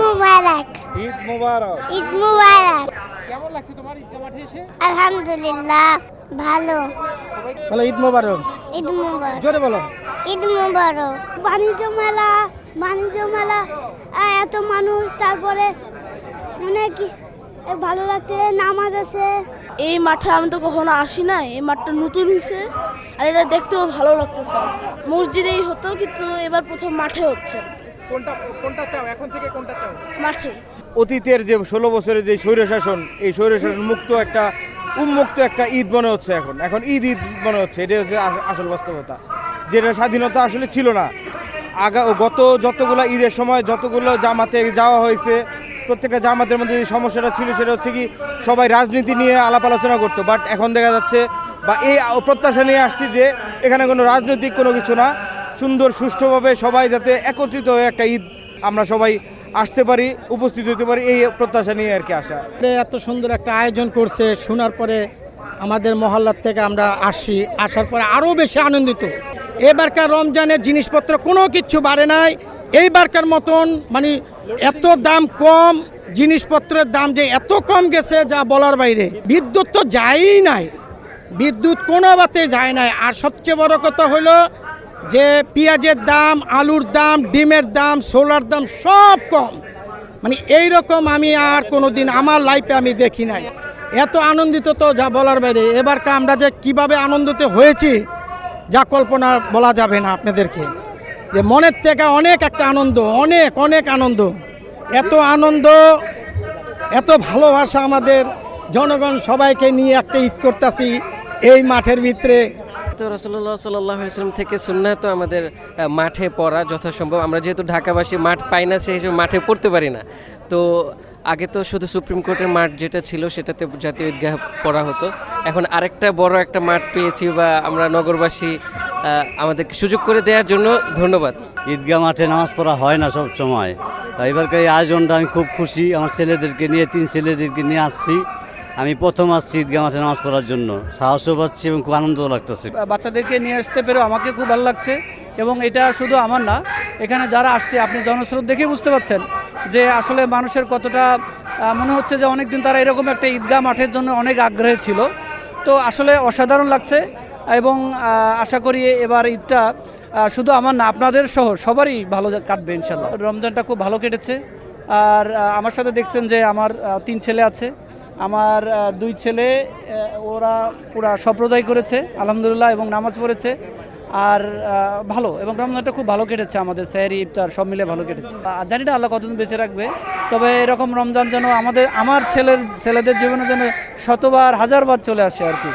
মুবারক। ঈদ মুবারক। ঈদ মুবারক। কেমন লাগছে তোমার ঈদ মাঠে এসে? আলহামদুলিল্লাহ ভালো। বলো ঈদ মুবারক। ঈদ মুবারক। জোরে বলো। ঈদ মুবারক। বাণিজ্য মেলা এত মানুষ, তারপরে অনেক ভালো লাগছে, নামাজ আছে। এই মাঠে আমি তো কখনো আসি নাই, এই মাঠটা নতুন হয়েছে আর এটা দেখতেও ভালো লাগতেছে। মসজিদেই হতো, কিন্তু এবার প্রথম মাঠে হচ্ছে। কোনটা চাও এখন থেকে, কোনটা চাও? মাঠে। অতীতের যে 16 বছরের যে স্বৈরশাসন, এই স্বৈরশাসন মুক্ত একটা উন্মুক্ত একটা ঈদ মনে হচ্ছে। এখন ঈদ মনে হচ্ছে। এটাই হচ্ছে আসল বাস্তবতা, যেটা স্বাধীনতা আসলে ছিল না। গত যতগুলো ঈদের সময় যতগুলো জামাতে যাওয়া হয়েছে, প্রত্যেকটা জামাতের মধ্যে যে সমস্যাটা ছিল সেটা হচ্ছে কি সবাই রাজনীতি নিয়ে আলাপ আলোচনা করতো। বাট এখন দেখা যাচ্ছে বা এই প্রত্যাশা নিয়ে আসছি যে এখানে কোনো রাজনৈতিক কোনো কিছু না, সুন্দর সুষ্ঠুভাবে সবাই যাতে একত্রিত হয়ে একটা ঈদ আমরা সবাই আসতে পারি, উপস্থিত হতে পারি, এই প্রত্যাশা নিয়ে আর কি আসা। এত সুন্দর একটা আয়োজন করছে শোনার পরে আমাদের মহল্লার থেকে আমরা আসার পরে আরও বেশি আনন্দিত। এবারকার রমজানের জিনিসপত্র কোনো কিছু বাড়ে নাই। এইবারকার মতন মানে এত দাম কম, জিনিসপত্রের দাম যে এত কম গেছে যা বলার বাইরে। বিদ্যুৎ তো যায়ই নাই, বিদ্যুৎ কোনো বাতে যায় নাই। আর সবচেয়ে বড় কথা হলো যে পেঁয়াজের দাম, আলুর দাম, ডিমের দাম, সোলার দাম সব কম। মানে এই রকম আমি আর কোনো দিন আমার লাইফে আমি দেখি নাই। এত আনন্দিত তো যা বলার বাইরে। এবারকার আমরা যে কিভাবে আনন্দিত হয়েছি যা কল্পনা বলা যাবে না আপনাদেরকে। যে মনের থেকে অনেক একটা আনন্দ, অনেক অনেক আনন্দ। এত আনন্দ, এত ভালোবাসা আমাদের জনগণ সবাইকে নিয়ে একটা ঈদ করতেছি এই মাঠের ভিতরে। তো রাসূলুল্লাহ সাল্লাল্লাহু আলাইহি ওয়াসাল্লাম থেকে সুন্নাহ তো আমাদের মাঠে পড়া যথাসম্ভব। আমরা যেহেতু ঢাকাবাসী মাঠ পাই না, সেই হিসেবে মাঠে পড়তে পারি না। তো আগে তো শুধু সুপ্রিম কোর্টের মাঠ যেটা ছিল সেটাতে জাতীয় ঈদগাহ পড়া হতো। এখন আরেকটা বড় একটা মাঠ পেয়েছি, বা আমরা নগরবাসী আমাদেরকে সুযোগ করে দেওয়ার জন্য ধন্যবাদ। ঈদগাহ মাঠে নামাজ পড়া হয় না সব সময়, তাই এবারকার এই আয়োজনটা আমি খুব খুশি। আমার ছেলেদেরকে নিয়ে 3 ছেলেদেরকে নিয়ে আসছি। আমি প্রথম আসছি ঈদগাহ মাঠে নামাজ পড়ার জন্য, সাহসও পাচ্ছি এবং খুব আনন্দও লাগতেছে। বাচ্চাদেরকে নিয়ে আসতে পেরে আমাকে খুব ভালো লাগছে। এবং এটা শুধু আমার না, এখানে যারা আসছে আপনি জনস্রোত দেখে বুঝতে পারছেন যে আসলে মানুষের কতটা মনে হচ্ছে যে অনেক দিন তারা এরকম একটা ঈদগাহ মাঠের জন্য অনেক আগ্রহী ছিল। তো আসলে অসাধারণ লাগছে এবং আশা করি এবার ঈদটা শুধু আমার না, আপনাদের সহ সবারই ভালো কাটবে ইনশাল্লাহ। রমজানটা খুব ভালো কেটেছে। আর আমার সাথে দেখছেন যে আমার 3 ছেলে আছে। আমার 2 ছেলে ওরা পুরা সম্প্রদায় করেছে আলহামদুলিল্লাহ এবং নামাজ পড়েছে। আর ভালো, এবং রমজানটা খুব ভালো কেটেছে আমাদের। সেহরি ইফতার সব মিলে ভালো কেটেছে। জানি না আল্লাহ কতদিন বেঁচে রাখবে, তবে এরকম রমজান যেন আমার ছেলেদের জীবনে যেন 100বার 1000বার চলে আসে আর কি।